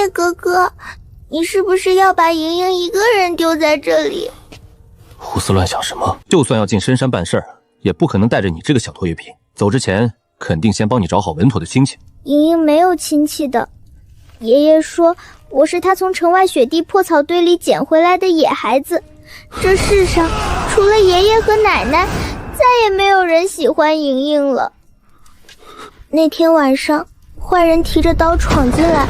叶哥哥，你是不是要把莹莹一个人丢在这里？胡思乱想什么？就算要进深山办事儿，也不可能带着你这个小拖油瓶。走之前，肯定先帮你找好稳妥的亲戚。莹莹没有亲戚的，爷爷说我是他从城外雪地破草堆里捡回来的野孩子。这世上除了爷爷和奶奶，再也没有人喜欢莹莹了。那天晚上，坏人提着刀闯进来。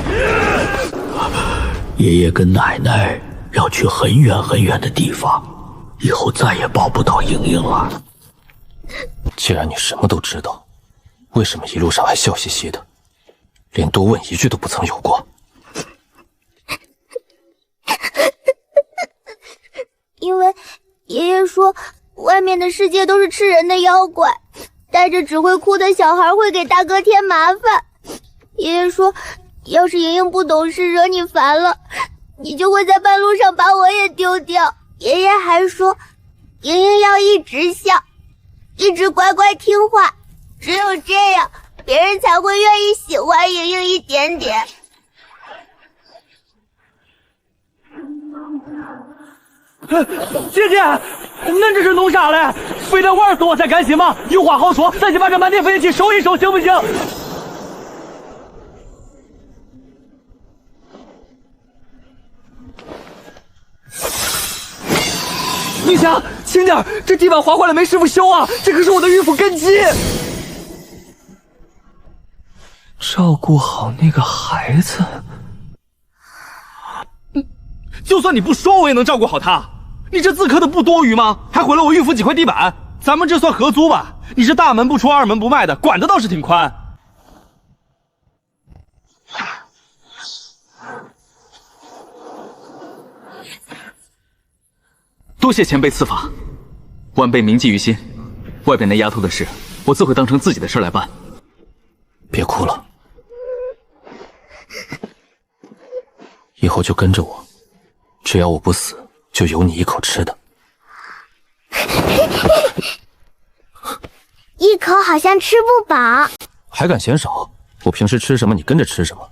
爷爷跟奶奶要去很远很远的地方，以后再也抱不到莹莹了。既然你什么都知道，为什么一路上还笑嘻嘻的，连多问一句都不曾有过？因为爷爷说外面的世界都是吃人的妖怪，带着只会哭的小孩会给大哥添麻烦。爷爷说要是莹莹不懂事惹你烦了，你就会在半路上把我也丢掉。爷爷还说莹莹要一直笑，一直乖乖听话，只有这样别人才会愿意喜欢莹莹一点点。姐姐，俺这是弄啥嘞？非得玩死我才甘心吗？有话好说，咱先把这满天飞机收一收，行不行？女侠，轻点，这地板滑坏了，没师傅修啊！这可是我的孕妇根基。照顾好那个孩子。就算你不说，我也能照顾好他。你这自磕的不多余吗？还毁了我孕妇几块地板，咱们这算合租吧？你是大门不出二门不迈的，管的倒是挺宽。多谢前辈赐法，晚辈铭记于心。外边那丫头的事，我自会当成自己的事来办。别哭了，以后就跟着我，只要我不死，就有你一口吃的。一口好像吃不饱，还敢嫌少？我平时吃什么你跟着吃什么，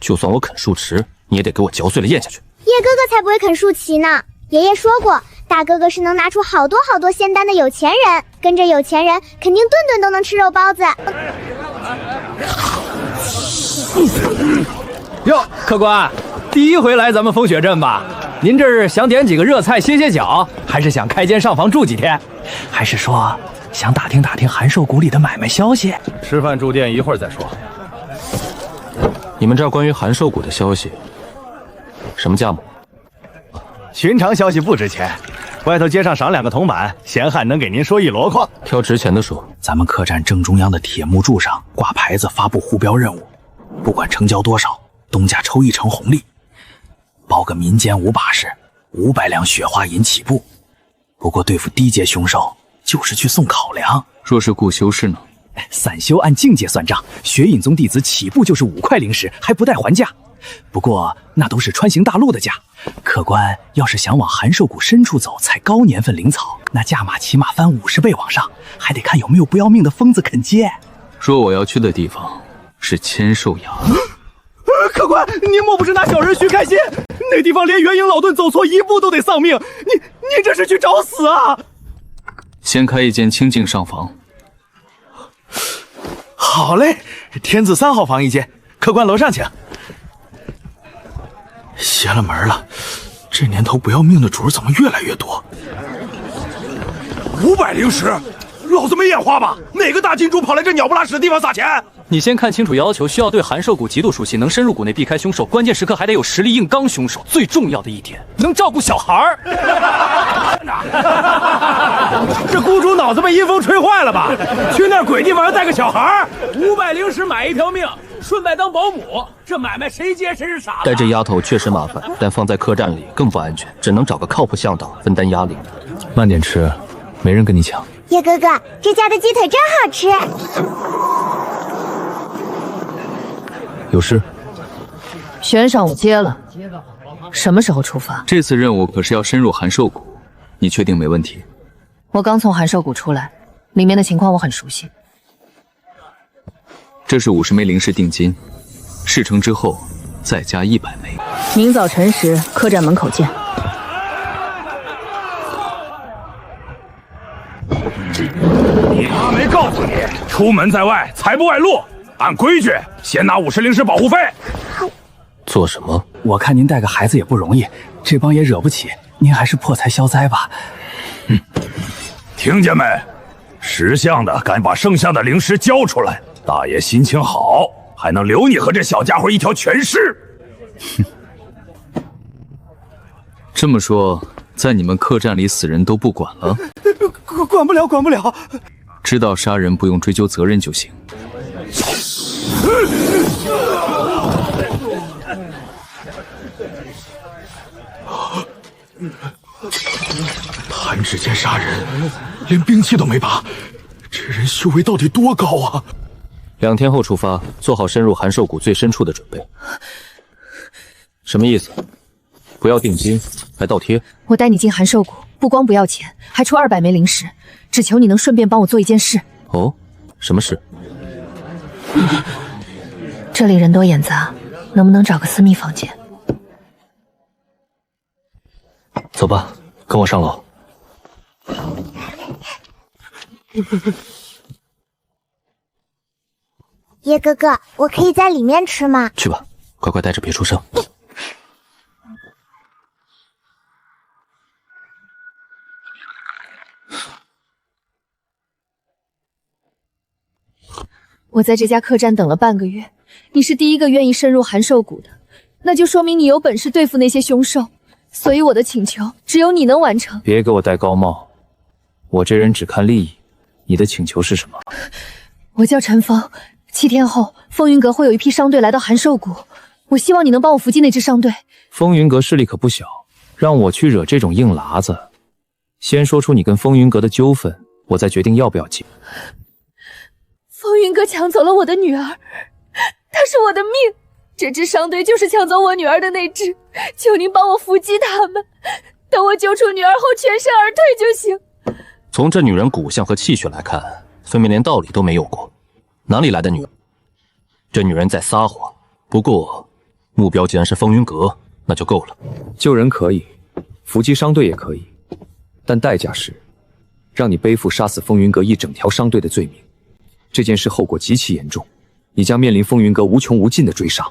就算我啃树池，你也得给我嚼碎了咽下去。叶哥哥才不会啃树皮呢。爷爷说过，大哥哥是能拿出好多好多仙丹的有钱人，跟着有钱人肯定顿顿都能吃肉包子。哟，客官，第一回来咱们风雪镇吧？您这是想点几个热菜歇歇脚，还是想开间上房住几天，还是说想打听打听函授谷里的买卖消息？吃饭住店一会儿再说。你们这儿关于函授谷的消息，什么价目？寻常消息不值钱，外头街上赏2个铜板，闲汉能给您说1箩筐。挑值钱的说。咱们客栈正中央的铁木柱上挂牌子发布互标任务，不管成交多少，东家抽1成红利。包个民间舞把式，500两雪花银起步。不过对付低阶凶手，就是去送考粮。若是顾修士呢？散修按境界算账，雪隐宗弟子起步就是5块灵石，还不带还价。不过那都是穿行大陆的价，客官要是想往函授谷深处走，采高年份灵草，那价码起码翻50倍往上，还得看有没有不要命的疯子肯接。说我要去的地方是千寿崖。客官，您莫不是拿小人虚开心？那地方连元婴老顿走错一步都得丧命，你这是去找死啊！先开一间清静上房。好嘞，天字3号房一间，客官楼上请。邪了门了，这年头不要命的主儿怎么越来越多？500灵石，老子没眼花吧？哪个大金主跑来这鸟不拉屎的地方撒钱？你先看清楚要求，需要对函授谷极度熟悉，能深入谷内避开凶手，关键时刻还得有实力硬刚凶手。最重要的一点，能照顾小孩儿。这谷主脑子被阴风吹坏了吧？去那鬼地方要带个小孩？500灵石买1条命，顺带当保姆，这买卖谁接谁是傻子？带这丫头确实麻烦，但放在客栈里更不安全，只能找个靠谱向导分担压力。慢点吃，没人跟你抢。叶哥哥，这家的鸡腿真好吃。有事？悬赏我接了，什么时候出发？这次任务可是要深入函授谷，你确定没问题？我刚从函授谷出来，里面的情况我很熟悉。这是50枚灵石定金，事成之后再加100枚。明早晨时，客栈门口见。你妈没告诉你，出门在外财不外露，按规矩先拿50灵石保护费。做什么？我看您带个孩子也不容易，这帮也惹不起，您还是破财消灾吧。听见没？识相的敢把剩下的灵石交出来，大爷心情好，还能留你和这小家伙一条全尸。这么说，在你们客栈里死人都不管了？管不了，管不了。知道杀人不用追究责任就行。弹指间杀人，连兵器都没拔，这人修为到底多高啊？2天后出发，做好深入函授谷最深处的准备。什么意思？不要定金，还倒贴？我带你进函授谷，不光不要钱，还出200枚灵石，只求你能顺便帮我做一件事。哦，什么事？这里人多眼杂，能不能找个私密房间？走吧，跟我上楼。叶哥哥，我可以在里面吃吗？去吧，乖乖待着，别出声。我在这家客栈等了半个月，你是第一个愿意深入函授谷的，那就说明你有本事对付那些凶兽。所以我的请求只有你能完成。别给我戴高帽，我这人只看利益。你的请求是什么？我叫陈峰，7天后风云阁会有一批商队来到函授谷，我希望你能帮我伏击那支商队。风云阁势力可不小，让我去惹这种硬喇子，先说出你跟风云阁的纠纷，我再决定要不要接。风云阁抢走了我的女儿，她是我的命。这支商队就是抢走我女儿的那支，求您帮我伏击他们，等我救出女儿后全身而退就行。从这女人骨相和气血来看，分明连道理都没有过，哪里来的女儿？这女人在撒谎。不过，目标既然是风云阁，那就够了。救人可以，伏击商队也可以，但代价是让你背负杀死风云阁一整条商队的罪名。这件事后果极其严重，你将面临风云阁无穷无尽的追杀。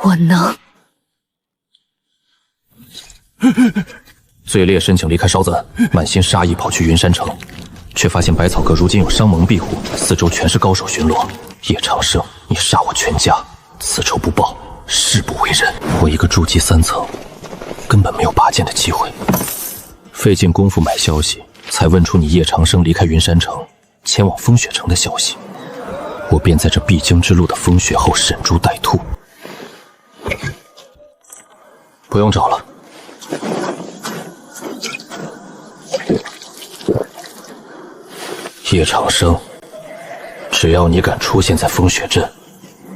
我能。罪烈申请离开烧子，满心杀意跑去云山城，却发现百草阁如今有商盟庇护，四周全是高手巡逻。叶长生，你杀我全家，此仇不报，誓不为人。我一个筑基3层，根本没有拔剑的机会。费尽功夫买消息，才问出你叶长生离开云山城，前往风雪城的消息。我便在这必经之路的风雪后守株待兔。不用找了。叶长生，只要你敢出现在风雪镇，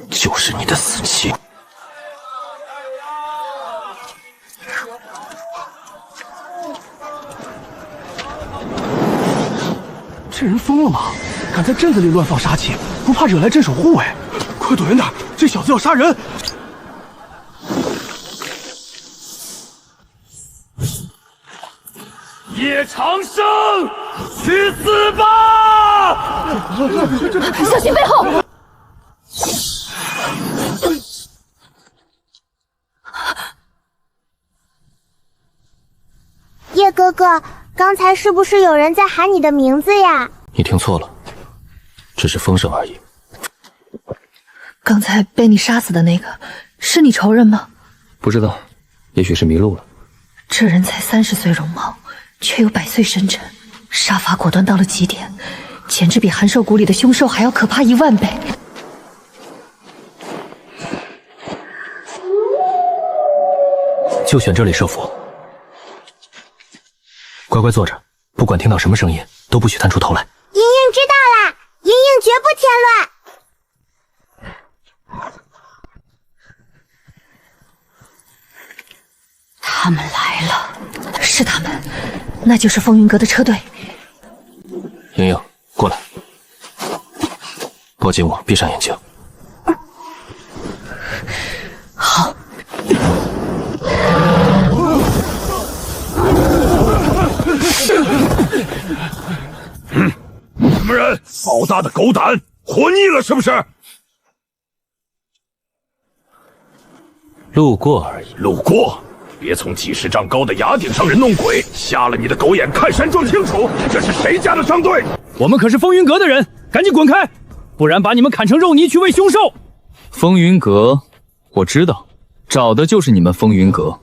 就是你的死期。这人疯了吗？敢在镇子里乱放杀气，不怕惹来镇守护卫？快躲远点，这小子要杀人！叶长生，去死吧！小心背后！叶哥哥，刚才是不是有人在喊你的名字呀？你听错了，只是风声而已。刚才被你杀死的那个，是你仇人吗？不知道，也许是迷路了。这人才30岁容貌，却有100岁深沉，杀伐果断到了极点，简直比函授谷里的凶兽还要可怕10000倍。就选这里设伏，乖乖坐着，不管听到什么声音，都不许探出头来。莹莹知道啦，莹莹绝不添乱。他们来了，是他们，那就是风云阁的车队。莹莹，过来，抱紧我，闭上眼睛。好，好大的狗胆，活腻了是不是？路过而已。路过，别从几十丈高的崖顶上人弄鬼，瞎了你的狗眼，看山装清楚，这是谁家的商队？我们可是风云阁的人，赶紧滚开，不然把你们砍成肉泥去喂凶兽。风云阁，我知道，找的就是你们风云阁。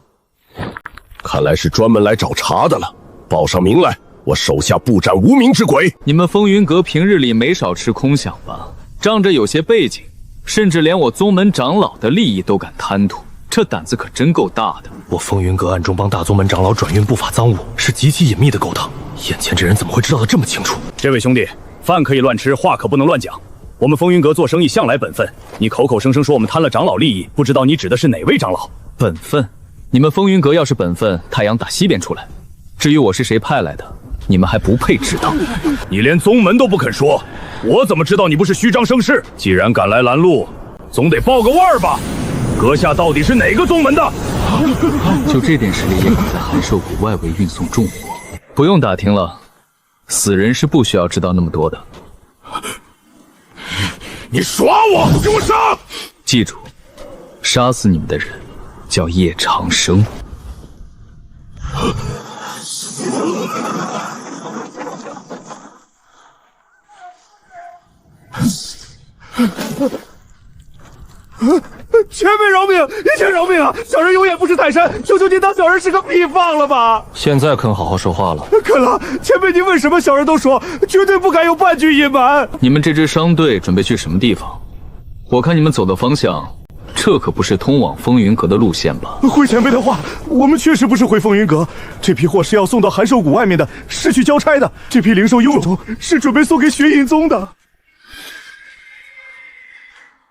看来是专门来找茬的了，报上名来，我手下不斩无名之鬼。你们风云阁平日里没少吃空饷吧？仗着有些背景，甚至连我宗门长老的利益都敢贪图，这胆子可真够大的。我风云阁暗中帮大宗门长老转运不法赃物，是极其隐秘的勾当。眼前这人怎么会知道的这么清楚？这位兄弟，饭可以乱吃，话可不能乱讲。我们风云阁做生意向来本分，你口口声声说我们贪了长老利益，不知道你指的是哪位长老？本分？你们风云阁要是本分，太阳打西边出来。至于我是谁派来的，你们还不配知道。你连宗门都不肯说，我怎么知道你不是虚张声势？既然敢来拦路，总得报个腕儿吧。阁下到底是哪个宗门的？就这点实力，也敢在寒寿谷外围运送重货？不用打听了，死人是不需要知道那么多的。你耍我，给我杀！记住，杀死你们的人叫叶长生。前辈饶命！一切饶命啊！小人有眼不识泰山，求求您当小人是个屁放了吧！现在肯好好说话了？肯了，前辈您问什么小人都说，绝对不敢有半句隐瞒。你们这支商队准备去什么地方？我看你们走的方向，这可不是通往风云阁的路线吧？回前辈的话，我们确实不是回风云阁，这批货是要送到寒寿谷外面的，是去交差的。这批灵兽幼种是准备送给雪隐宗的。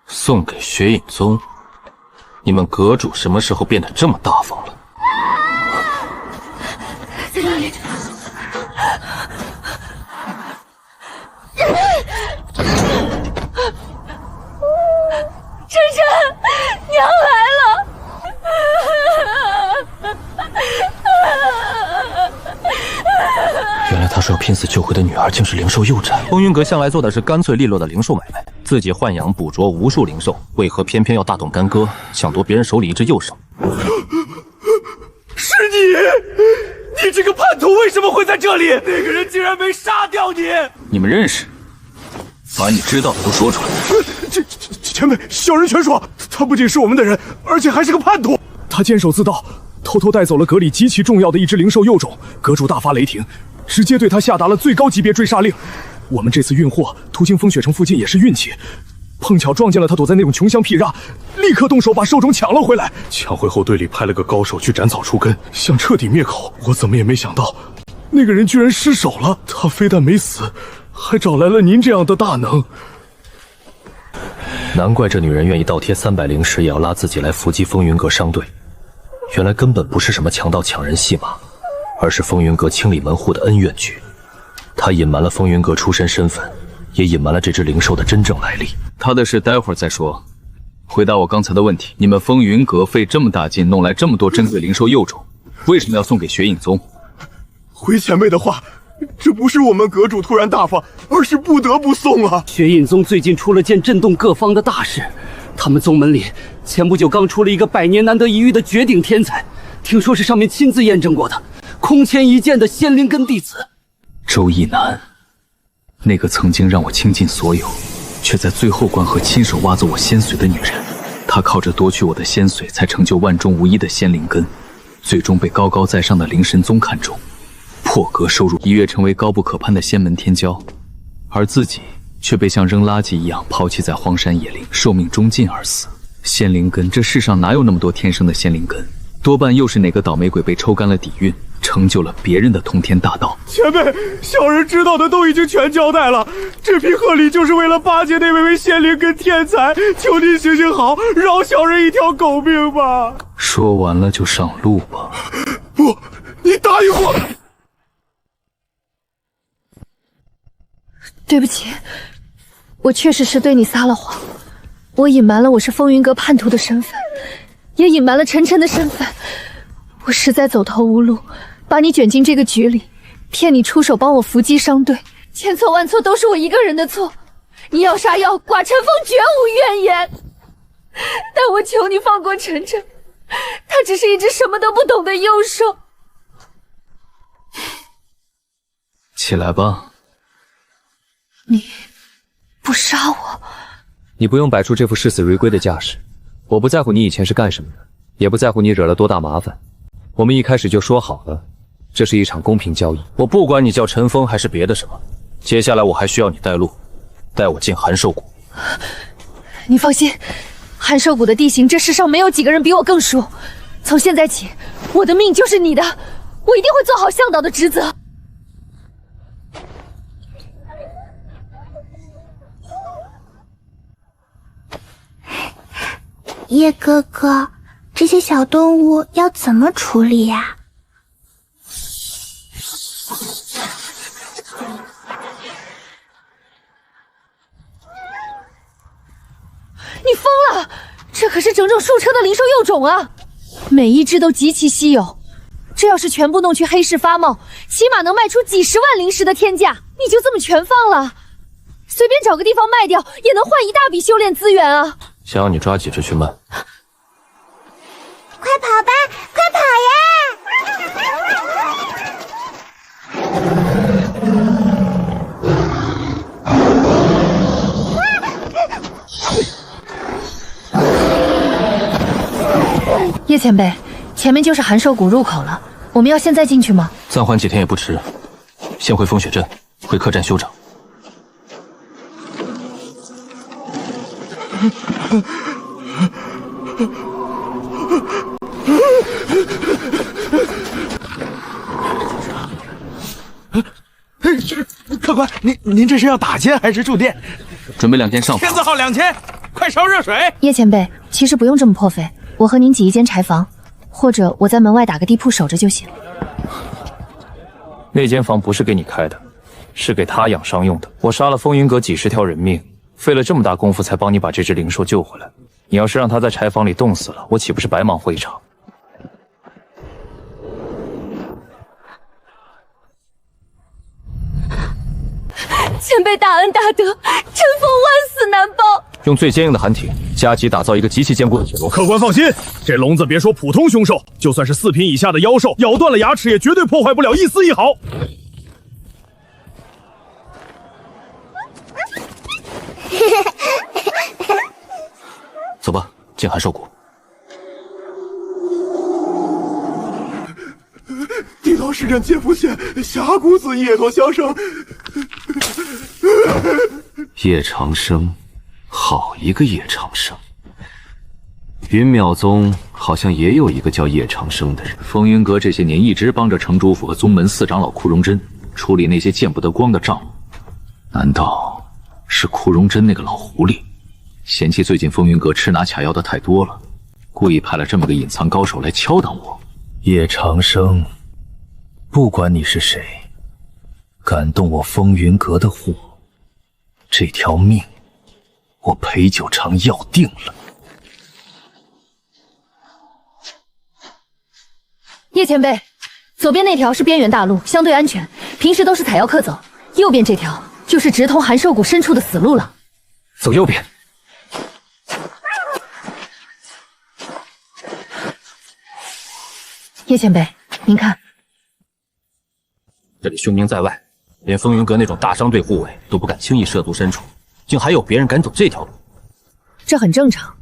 送给雪隐宗？你们阁主什么时候变得这么大方了？在这里。晨晨，娘来了！原来他说要拼死救回的女儿竟是灵兽幼崽。风云阁向来做的是干脆利落的灵兽买卖，自己豢养捕捉无数灵兽，为何偏偏要大动干戈，想夺别人手里一只幼兽？是你！你这个叛徒为什么会在这里？那个人竟然没杀掉你！你们认识？把你知道的都说出来。前辈，小人全说，他不仅是我们的人，而且还是个叛徒。他监守自盗，偷偷带走了阁里极其重要的一只灵兽幼种。阁主大发雷霆，直接对他下达了最高级别追杀令。我们这次运货途经风雪城附近也是运气，碰巧撞见了他躲在那种穷乡僻壤，立刻动手把兽种抢了回来。抢回后，队里派了个高手去斩草除根，想彻底灭口。我怎么也没想到，那个人居然失手了。他非但没死，还找来了您这样的大能。难怪这女人愿意倒贴300灵石也要拉自己来伏击风云阁商队，原来根本不是什么强盗抢人戏码，而是风云阁清理门户的恩怨局。她隐瞒了风云阁出身身份，也隐瞒了这只灵兽的真正来历。他的事待会儿再说。回答我刚才的问题，你们风云阁费这么大劲弄来这么多珍贵灵兽幼种，为什么要送给雪隐宗？回前辈的话，这不是我们阁主突然大方，而是不得不送啊！雪隐宗最近出了件震动各方的大事，他们宗门里前不久刚出了一个100年难得一遇的绝顶天才，听说是上面亲自验证过的，空前一剑的仙灵根弟子周一南，那个曾经让我倾尽所有，却在最后关河亲手挖走我仙髓的女人。她靠着夺取我的仙髓，才成就万中无一的仙灵根，最终被高高在上的灵神宗看中，破格收入，一跃成为高不可攀的仙门天骄，而自己却被像扔垃圾一样抛弃在荒山野岭，寿命终尽而死。仙灵根，这世上哪有那么多天生的仙灵根？多半又是哪个倒霉鬼被抽干了底蕴，成就了别人的通天大道。前辈，小人知道的都已经全交代了，这批贺礼就是为了巴结那位仙灵根天才，求您行行好，饶小人一条狗命吧。说完了就上路吧。不，你答应我。对不起，我确实是对你撒了谎，我隐瞒了我是风云阁叛徒的身份，也隐瞒了晨晨的身份。我实在走投无路，把你卷进这个局里，骗你出手帮我伏击商队，千错万错都是我一个人的错。你要杀妖，寡臣凤绝无怨言。但我求你放过晨晨，他只是一只什么都不懂的幼兽。起来吧。你不杀我？你不用摆出这副视死如归的架势。我不在乎你以前是干什么的，也不在乎你惹了多大麻烦。我们一开始就说好了，这是一场公平交易。我不管你叫陈峰还是别的什么，接下来我还需要你带路，带我进寒兽谷。你放心，寒兽谷的地形，这世上没有几个人比我更熟。从现在起，我的命就是你的，我一定会做好向导的职责。叶哥哥，这些小动物要怎么处理呀？你疯了！这可是整整数车的灵兽幼种啊，每一只都极其稀有。这要是全部弄去黑市发贸，起码能卖出几十万灵石的天价。你就这么全放了？随便找个地方卖掉，也能换一大笔修炼资源啊！想要你抓几只去卖。快跑吧，快跑呀！叶前辈，前面就是寒兽谷入口了，我们要现在进去吗？暂缓几天也不迟，先回风雪镇，回客栈休整。客官，您这是要打尖还是住店？准备2间上房。天字号2000，快烧热水！叶前辈，其实不用这么破费，我和您挤一间柴房，或者我在门外打个地铺守着就行。那间房不是给你开的，是给他养伤用的。我杀了风云阁几10条人命，费了这么大功夫才帮你把这只灵兽救回来。你要是让他在柴房里冻死了，我岂不是白忙活一场？前辈大恩大德，陈峰万死难报。用最坚硬的寒铁加急打造一个极其坚固的铁笼。客官放心，这笼子别说普通凶兽，就算是4品以下的妖兽，咬断了牙齿也绝对破坏不了一丝一毫。走吧，进寒兽谷。地道市镇界府县峡谷子叶多相生。叶长生，好一个叶长生！云淼宗好像也有一个叫叶长生的人。风云阁这些年一直帮着城主府和宗门4长老库荣真处理那些见不得光的账务，难道是库荣真那个老狐狸嫌弃最近风云阁吃拿卡要的太多了，故意派了这么个隐藏高手来敲打我？叶长生，不管你是谁，敢动我风云阁的货，这条命我裴九长要定了。叶前辈，左边那条是边缘大路，相对安全，平时都是采药客走；右边这条就是直通寒兽谷深处的死路了。走右边。叶前辈，您看，这里凶名在外，连风云阁那种大商队护卫都不敢轻易涉足深处，竟还有别人敢走这条路。这很正常。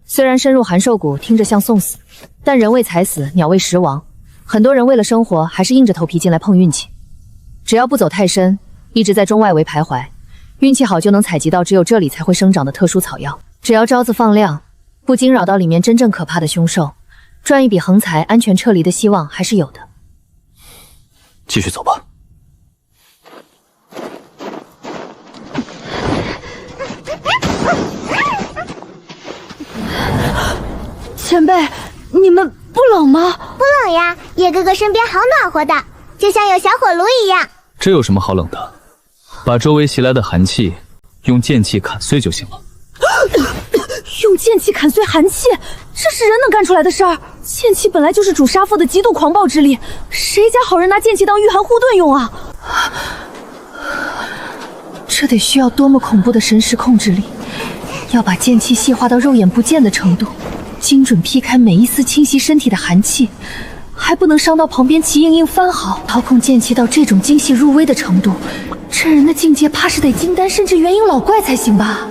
虽然深入寒兽谷听着像送死，但人为财死，鸟为食亡，很多人为了生活还是硬着头皮进来碰运气。只要不走太深，一直在中外围徘徊，运气好就能采集到只有这里才会生长的特殊草药。只要招子放亮，不惊扰到里面真正可怕的凶兽，赚一笔横财，安全撤离的希望还是有的。继续走吧。前辈，你们不冷吗？不冷呀，叶哥哥身边好暖和的，就像有小火炉一样。这有什么好冷的？把周围袭来的寒气用剑气砍碎就行了。用剑气砍碎寒气，这是人能干出来的事儿？剑气本来就是主杀父的极度狂暴之力，谁家好人拿剑气当御寒护盾用啊？这得需要多么恐怖的神识控制力！要把剑气细化到肉眼不见的程度，精准劈开每一丝侵袭身体的寒气，还不能伤到旁边其硬硬番毫。操控剑气到这种精细入微的程度，这人的境界怕是得金丹甚至元婴老怪才行吧？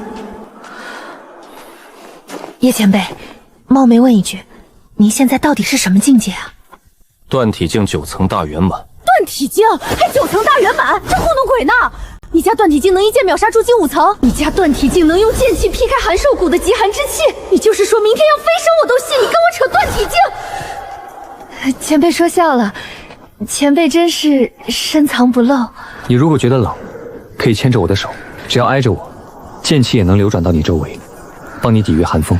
叶前辈，冒昧问一句，您现在到底是什么境界啊？断体境9层大圆满。断体境还9层大圆满，这糊弄鬼呢！你家断体境能一剑秒杀筑基5层，你家断体境能用剑气劈开寒兽骨的极寒之气，你就是说明天要飞升我都信，你跟我扯断体境！前辈说笑了，前辈真是深藏不露。你如果觉得冷，可以牵着我的手，只要挨着我，剑气也能流转到你周围，帮你抵御寒风。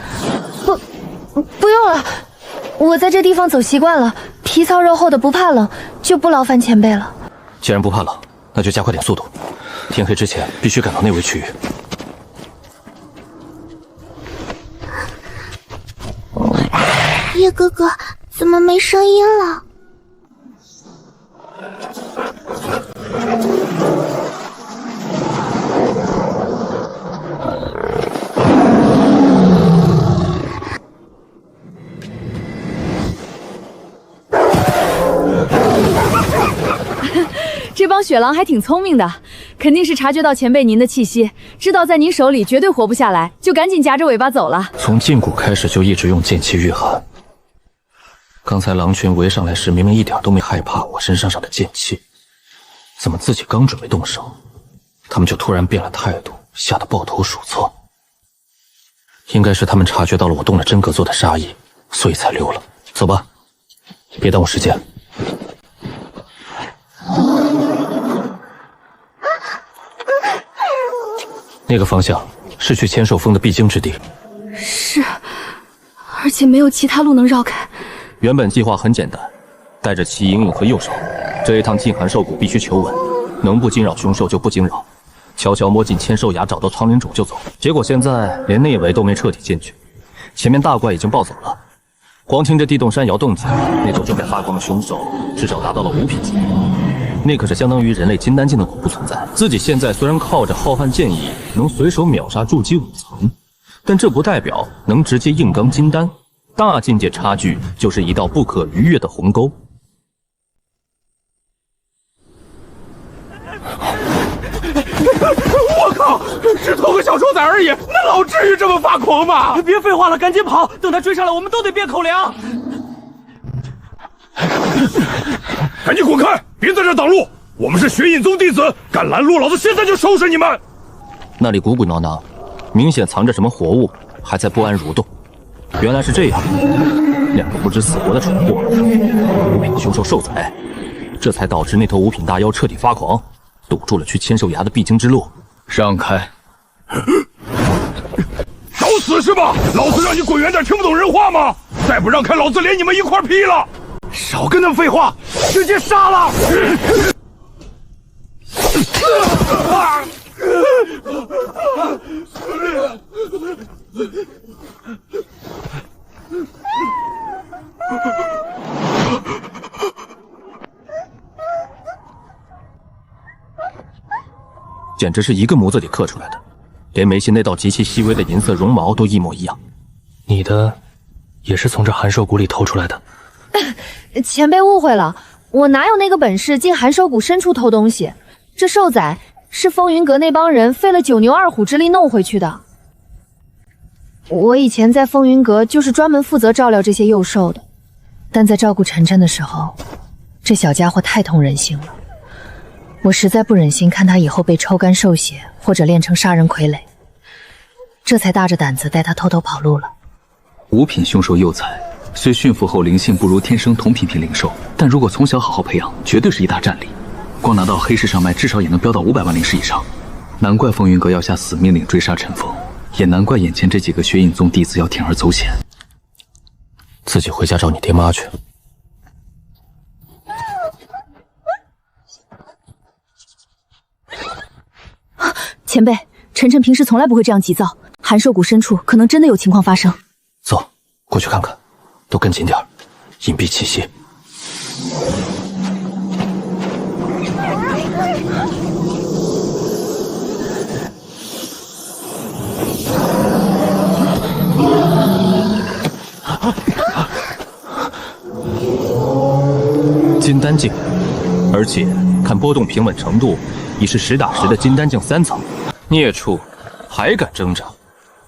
不用了，我在这地方走习惯了，皮糙肉厚的不怕冷，就不劳烦前辈了。既然不怕冷，那就加快点速度，天黑之前必须赶到内卫区域。叶哥哥，怎么没声音了？这帮雪狼还挺聪明的，肯定是察觉到前辈您的气息，知道在您手里绝对活不下来，就赶紧夹着尾巴走了。从禁锢开始就一直用剑气御寒。刚才狼群围上来时，明明一点都没害怕我身上的剑气，怎么自己刚准备动手，他们就突然变了态度，吓得抱头鼠窜？应该是他们察觉到了我动了真格做的杀意，所以才溜了。走吧，别耽误时间。那个方向是去千兽峰的必经之地。是，而且没有其他路能绕开。原本计划很简单，带着齐莹莹和右手，这一趟进寒兽谷必须求稳，能不惊扰凶兽就不惊扰，悄悄摸进千兽崖，找到苍灵种就走。结果现在连内围都没彻底进去，前面大怪已经暴走了，光听着地洞山摇动静，那头正在发光的凶兽至少达到了5品级别。那可是相当于人类金丹境的恐怖存在。自己现在虽然靠着浩瀚剑意能随手秒杀筑基5层，但这不代表能直接硬刚金丹。大境界差距就是一道不可逾越的鸿沟。我靠，只偷个小兽崽而已，那老至于这么发狂吗？别废话了，赶紧跑！等他追上来，我们都得变口粮。赶紧滚开！别在这挡路！我们是血影宗弟子，敢拦路，老子现在就收拾你们！那里鼓鼓囊囊，明显藏着什么活物，还在不安蠕动。原来是这样，两个不知死活的蠢货，5品凶兽兽崽，这才导致那头5品大妖彻底发狂，堵住了去千兽崖的必经之路。让开！找死是吧？老子让你滚远点，听不懂人话吗？再不让开，老子连你们一块劈了！少跟他们废话，直接杀了！简直是一个模子里刻出来的，连眉心那道极其细微的银色绒毛都一模一样。你的也是从这寒兽谷里偷出来的？前辈误会了，我哪有那个本事进寒兽谷深处偷东西？这兽崽是风云阁那帮人费了9牛2虎之力弄回去的。我以前在风云阁就是专门负责照料这些幼兽的，但在照顾晨晨的时候，这小家伙太通人性了，我实在不忍心看他以后被抽干兽血或者练成杀人傀儡，这才大着胆子带他偷偷跑路了。5品凶兽幼崽虽驯服后灵性不如天生同品灵兽，但如果从小好好培养，绝对是一大战力。光拿到黑市上卖，至少也能飙到500万灵石以上。难怪风云阁要下死命令追杀陈峰，也难怪眼前这几个血影宗弟子要铤而走险。自己回家找你爹妈去。前辈，晨晨平时从来不会这样急躁，寒兽谷深处可能真的有情况发生。走，过去看看，都跟紧点，隐蔽气息。金丹境，而且看波动平稳程度，已是实打实的金丹境3层。孽畜，还敢挣扎！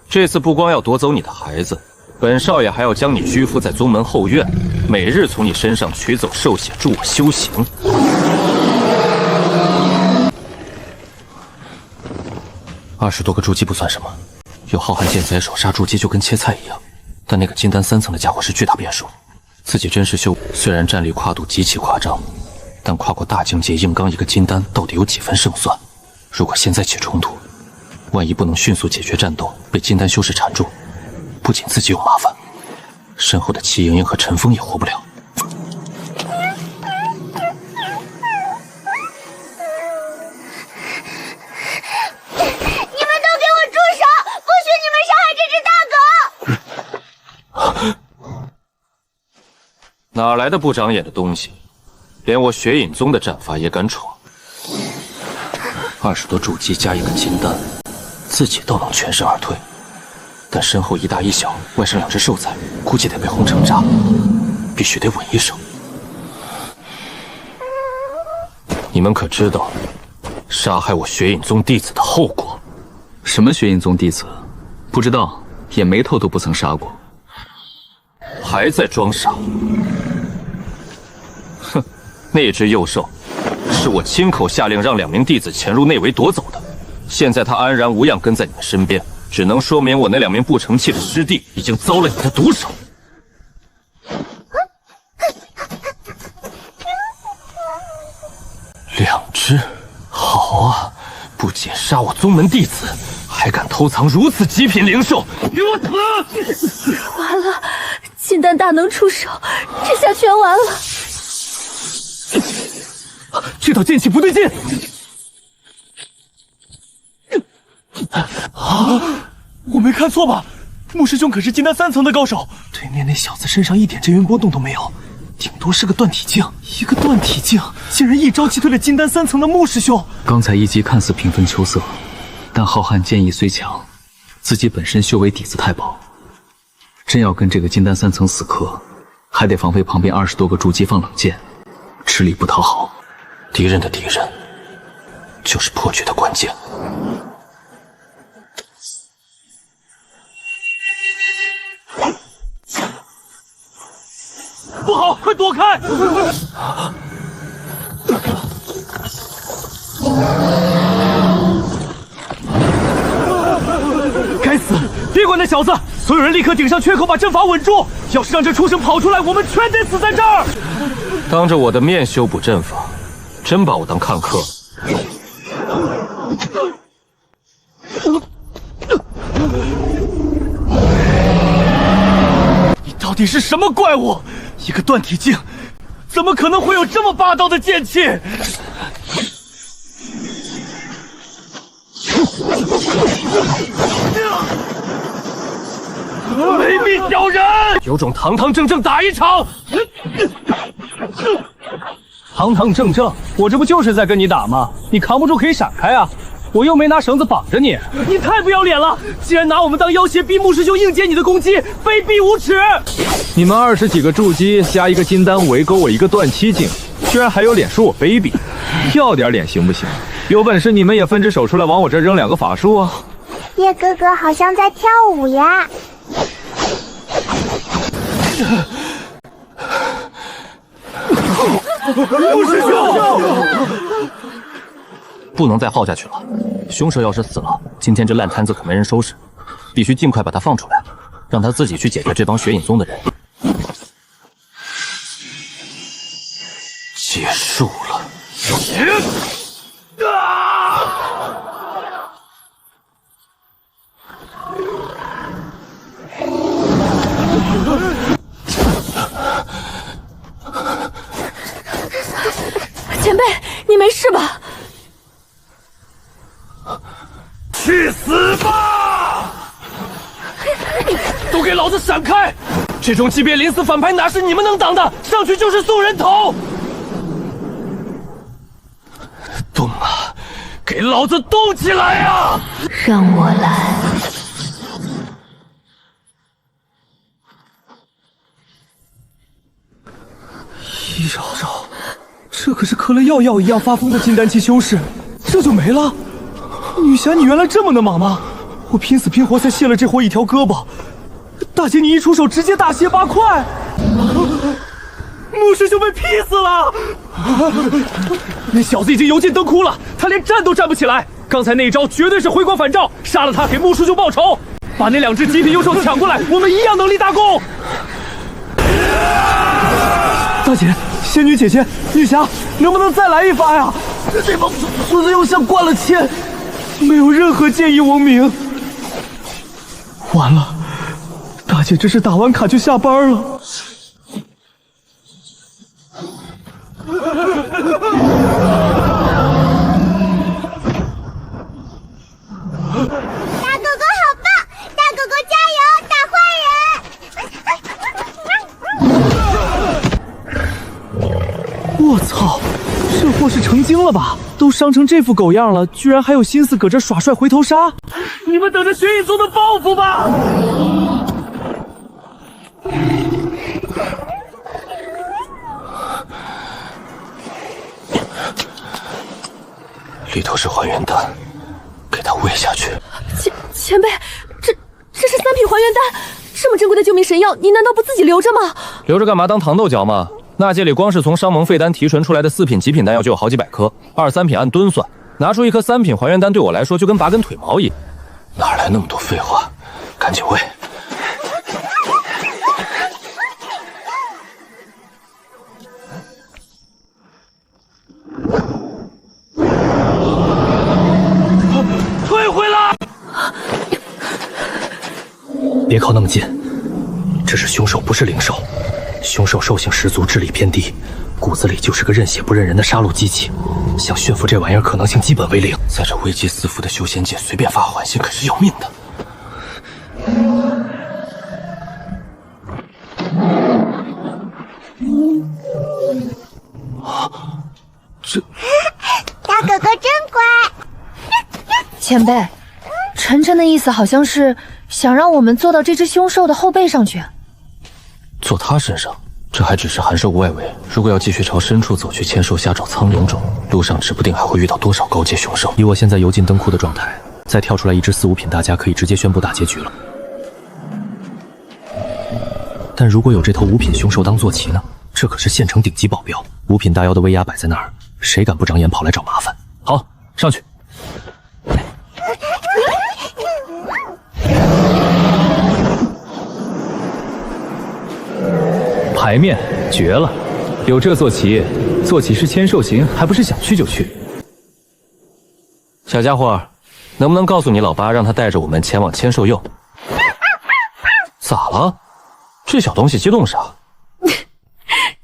这次不光要夺走你的孩子，本少爷还要将你拘缚在宗门后院，每日从你身上取走兽血，助我修行。20多个筑基不算什么，有浩瀚剑在手，杀筑基就跟切菜一样。但那个金丹3层的家伙是巨大变数。自己真实修，虽然战力跨度极其夸张，但跨过大境界硬刚一个金丹，到底有几分胜算？如果现在起冲突，万一不能迅速解决战斗，被金丹修士缠住，不仅自己有麻烦，身后的齐莹莹和陈峰也活不了。你们都给我住手！不许你们伤害这只大狗！哪来的不长眼的东西？连我雪隐宗的战法也敢闯！20多筑基加一个金丹，自己倒能全身而退，但身后一大一小，外甥2只兽崽，估计得被轰成渣，必须得稳一手。你们可知道杀害我雪隐宗弟子的后果？什么雪隐宗弟子？不知道，眼眉头都不曾杀过。还在装傻？哼，那只幼兽是我亲口下令让2名弟子潜入内围夺走的，现在他安然无恙跟在你们身边，只能说明我那2名不成器的师弟已经遭了你的毒手。2只，好啊！不仅杀我宗门弟子，还敢偷藏如此极品灵兽，给我死！完了，金丹大能出手，这下全完了。这道剑气不对劲！啊！我没看错吧？穆师兄可是金丹3层的高手，对面那小子身上一点阵元波动都没有，顶多是个断体境。一个断体境，竟然一招击退了金丹3层的穆师兄。刚才一击看似平分秋色，但浩瀚剑意虽强，自己本身修为底子太薄，真要跟这个金丹3层死磕，还得防备旁边20多个筑基放冷箭，吃力不讨好。敌人的敌人，就是破局的关键。不好，快躲开！该死！别管那小子，所有人立刻顶上缺口，把阵法稳住。要是让这畜生跑出来，我们全得死在这儿。当着我的面修补阵法，真把我当看客了。你到底是什么怪物？一个断体境，怎么可能会有这么霸道的剑气？卑鄙小人！有种堂堂正正打一场！堂堂正正，我这不就是在跟你打吗？你扛不住可以闪开啊，我又没拿绳子绑着你。你太不要脸了！竟然拿我们当要挟，逼穆师兄应接你的攻击，卑鄙无耻！你们20几个筑基加一个金丹围勾我一个断七境，居然还有脸说我卑鄙？要点脸行不行？有本事你们也分只手出来往我这扔2个法术啊！叶哥哥好像在跳舞呀。穆师兄，不能再耗下去了。凶手要是死了，今天这烂摊子可没人收拾，必须尽快把他放出来，让他自己去解决这帮雪隐宗的人。结束了。前辈，你没事吧？去死吧！都给老子闪开！这种级别临死反派哪是你们能挡的？上去就是送人头！动啊！给老子动起来啊！让我来。一扰扰，这可是嗑了药一样发疯的金丹期修士，这就没了？女侠，你原来这么能忙吗？我拼死拼活才卸了这货一条胳膊，大姐你一出手直接大卸8块，穆师兄被劈死了！那小子已经油尽灯枯了，他连站都站不起来。刚才那一招绝对是回光返照，杀了他给穆师兄报仇，把那2只极品幽兽抢过来，我们一样能立大功。大姐，仙女姐姐，女侠，能不能再来一发呀？这帮孙子又像灌了铅，没有任何见义亡名。完了，大姐这是打完卡就下班了。大哥哥好棒！大哥哥加油，打坏人！我操，这货是成精了吧？都伤成这副狗样了，居然还有心思搁这耍帅回头杀！你们等着血影宗的报复吧！里头是还原丹，给他喂下去。前辈，这是3品还原丹，这么珍贵的救命神药，你难道不自己留着吗？留着干嘛？当糖豆嚼吗？那界里光是从商盟废丹提纯出来的4品极品丹药就有好几百颗，2、3品按吨算，拿出一颗3品还原丹对我来说就跟拔根腿毛一样。哪来那么多废话？赶紧喂！退回来！别靠那么近，这是凶兽，不是灵兽。凶兽兽性十足，智力偏低，骨子里就是个认血不认人的杀戮机器。想驯服这玩意儿可能性基本为零。在这危机四伏的修仙界，随便发缓心可是要命的。这大哥哥真乖。前辈，晨晨的意思好像是想让我们坐到这只凶兽的后背上去。坐他身上，这还只是函授外围。如果要继续朝深处走去千兽下找苍龙种，路上指不定还会遇到多少高阶凶兽。以我现在油尽灯枯的状态，再跳出来一只4、5品大家，可以直接宣布大结局了。但如果有这头5品凶兽当坐骑呢？这可是县城顶级保镖，5品大妖的威压摆在那儿，谁敢不长眼跑来找麻烦？好，上去。牌面绝了，有这坐骑，坐骑是千兽行，还不是想去就去。小家伙，能不能告诉你老爸，让他带着我们前往千兽囿？咋了？这小东西激动啥？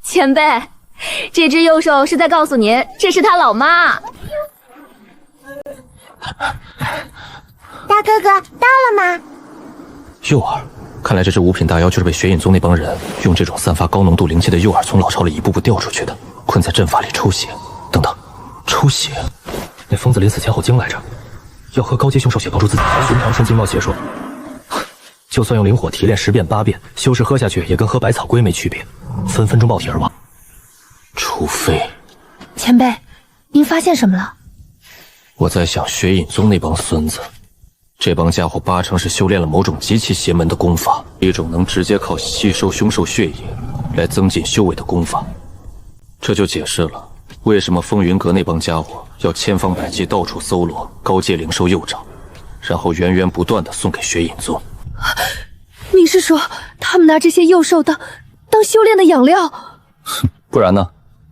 前辈，这只幼兽是在告诉您，这是他老妈。大哥哥到了吗？诱饵，看来这只5品大妖就是被血影宗那帮人用这种散发高浓度灵气的诱饵从老巢里一步步调出去的，困在阵法里抽血。等等，抽血？那疯子临死前好精来着，要和高阶凶兽血帮助自己。寻常生经贸邪说，就算用灵火提炼10遍8遍，修士喝下去也跟喝百草龟没区别，分分钟爆体而亡。除非……前辈，您发现什么了？我在想血影宗那帮孙子。这帮家伙8成是修炼了某种极其邪门的功法，一种能直接靠吸收凶兽血液来增进修为的功法。这就解释了为什么风云阁那帮家伙要千方百计到处搜罗高阶灵兽幼长，然后源源不断的送给血影宗。你是说他们拿这些幼兽当修炼的养料？哼，不然呢？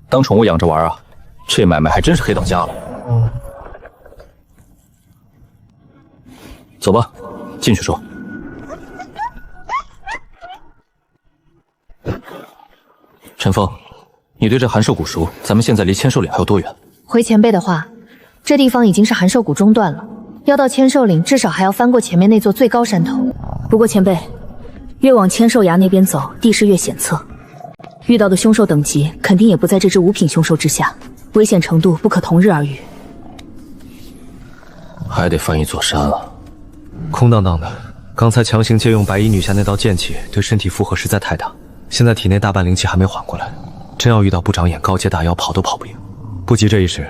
当宠物养着玩啊？这买卖还真是黑到家了。走吧，进去说。陈峰，你对这函授谷熟，咱们现在离千兽岭还有多远？回前辈的话，这地方已经是函授谷中段了，要到千兽岭至少还要翻过前面那座最高山头。不过前辈，越往千兽崖那边走，地势越险侧，遇到的凶兽等级肯定也不在这只5品凶兽之下，危险程度不可同日而语。还得翻一座山啊！空荡荡的，刚才强行借用白衣女侠那道剑气，对身体负荷实在太大。现在体内大半灵气还没缓过来，真要遇到不长眼、高阶大妖，跑都跑不赢。不急这一时，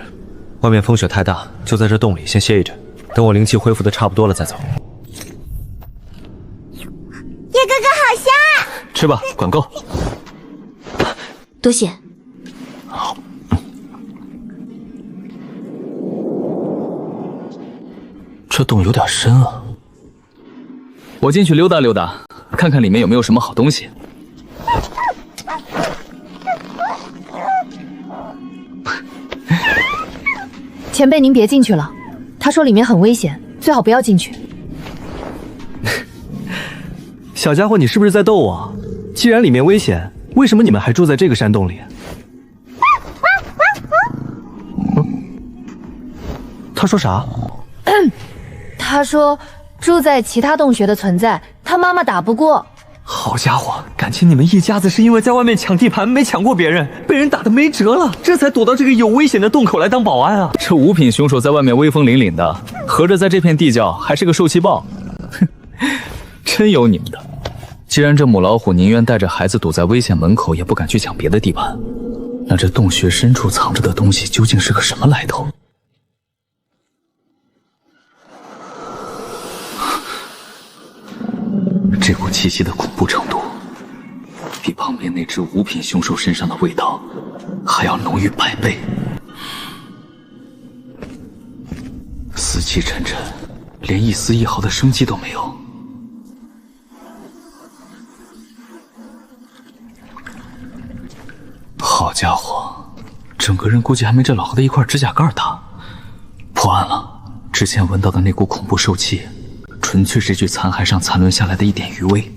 外面风雪太大，就在这洞里先歇一阵，等我灵气恢复的差不多了再走。叶哥哥好香啊！吃吧，管够。多谢。好。这洞有点深啊，我进去溜达溜达，看看里面有没有什么好东西。前辈，您别进去了，他说里面很危险，最好不要进去。小家伙，你是不是在逗我？既然里面危险，为什么你们还住在这个山洞里？他说啥？他说住在其他洞穴的存在，他妈妈打不过。好家伙，感情你们一家子是因为在外面抢地盘没抢过别人，被人打得没辙了，这才躲到这个有危险的洞口来当保安啊！这五品凶手在外面威风凛凛的，合着在这片地窖还是个受气包，哼，真有你们的！既然这母老虎宁愿带着孩子堵在危险门口，也不敢去抢别的地盘，那这洞穴深处藏着的东西究竟是个什么来头？这股气息的恐怖程度，比旁边那只五品凶兽身上的味道还要浓郁100倍。死气沉沉，连一丝一毫的生机都没有。好家伙，整个人估计还没这老何的一块指甲盖大。破案了，之前闻到的那股恐怖兽气，纯粹是具残骸上残留下来的一点余味。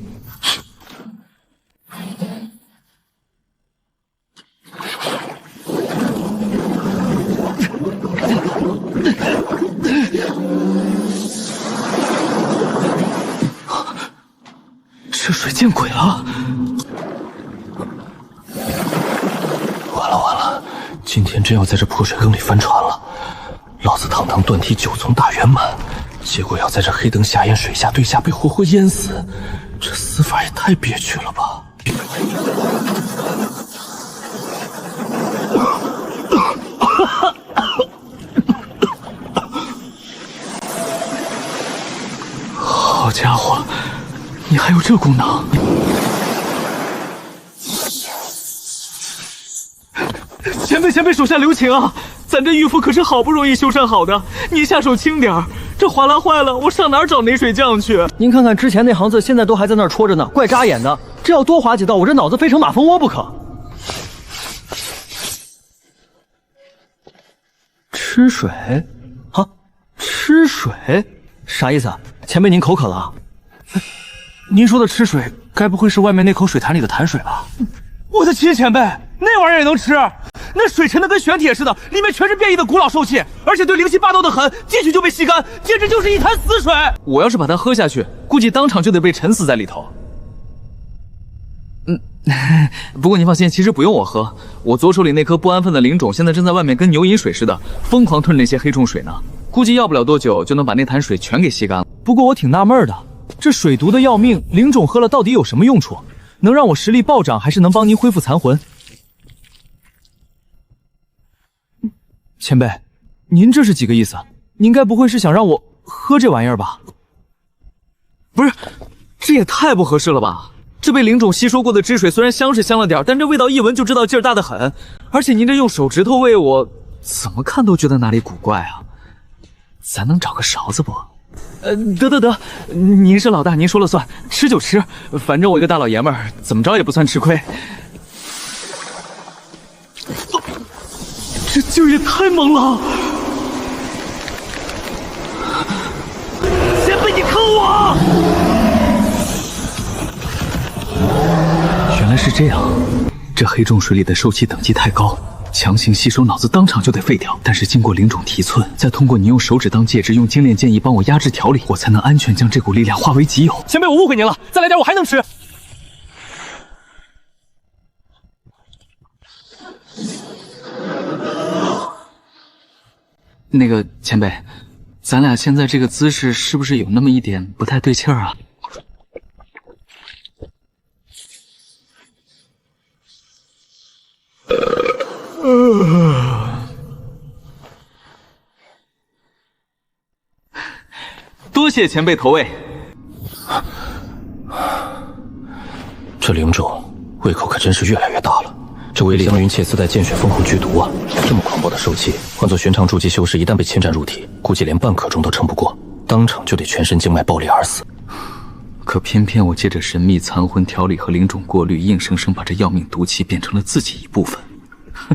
这水见鬼了！完了完了，今天真要在这破水坑里翻船了。老子堂堂断体9重大圆满，结果要在这黑灯瞎眼水下对下被活活淹死，这死法也太憋屈了吧！好家伙，你还有这功能！前辈手下留情啊！咱这玉符可是好不容易修缮好的，你下手轻点儿，这哗啦坏了，我上哪儿找哪水匠去？您看看之前那行字，现在都还在那儿戳着呢，怪扎眼的。这要多划几道，我这脑子非成马蜂窝不可。吃水？啊？吃水？啥意思啊？前辈您口渴了啊？您说的吃水，该不会是外面那口水潭里的潭水吧？我的亲前辈，那玩意儿也能吃？那水沉的跟玄铁似的，里面全是变异的古老兽气，而且对灵气霸道的很，进去就被吸干，简直就是一潭死水。我要是把它喝下去，估计当场就得被沉死在里头。不过您放心，其实不用我喝，我左手里那颗不安分的灵种现在正在外面跟牛饮水似的，疯狂吞那些黑虫水呢，估计要不了多久就能把那潭水全给吸干了。不过我挺纳闷的，这水毒的要命，灵种喝了到底有什么用处？能让我实力暴涨，还是能帮您恢复残魂？前辈，您这是几个意思？您该不会是想让我喝这玩意儿吧？不是，这也太不合适了吧！这被灵种吸收过的汁水虽然香是香了点，但这味道一闻就知道劲儿大得很。而且您这用手指头喂我，怎么看都觉得哪里古怪啊！咱能找个勺子不？得，您是老大，您说了算，吃就吃，反正我一个大老爷们儿，怎么着也不算吃亏。这劲儿也太猛了！前辈，你坑我！原来是这样，这黑种水里的兽气等级太高，强行吸收脑子当场就得废掉。但是经过灵种提寸，再通过你用手指当介质，用精炼剑意帮我压制调理，我才能安全将这股力量化为己有。前辈，我误会您了，再来点我还能吃。那个前辈，咱俩现在这个姿势是不是有那么一点不太对劲儿啊？谢前辈投喂。这灵种胃口可真是越来越大了。这威力，祥云切丝带见血封喉剧毒啊！这么狂暴的兽气，换做寻常筑基修士，一旦被侵占入体，估计连半刻钟都撑不过，当场就得全身经脉爆裂而死。可偏偏我借着神秘残魂调理和灵种过滤，硬生生把这要命毒气变成了自己一部分。哼，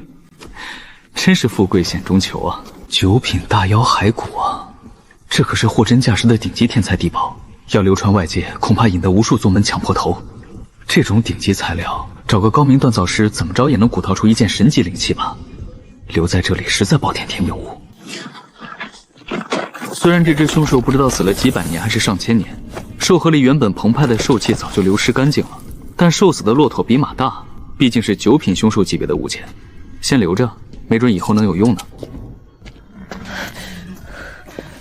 真是富贵险中求啊！九品大妖骸骨啊，这可是货真价实的顶级天才地宝，要流传外界，恐怕引得无数宗门抢破头。这种顶级材料，找个高明锻造师，怎么着也能鼓捣出一件神级灵器吧？留在这里实在暴殄天物。虽然这只凶兽不知道死了几百年还是上千年，兽核里原本澎湃的兽气早就流失干净了，但兽死的骆驼比马大，毕竟是9品凶兽级别的物件，先留着，没准以后能有用呢。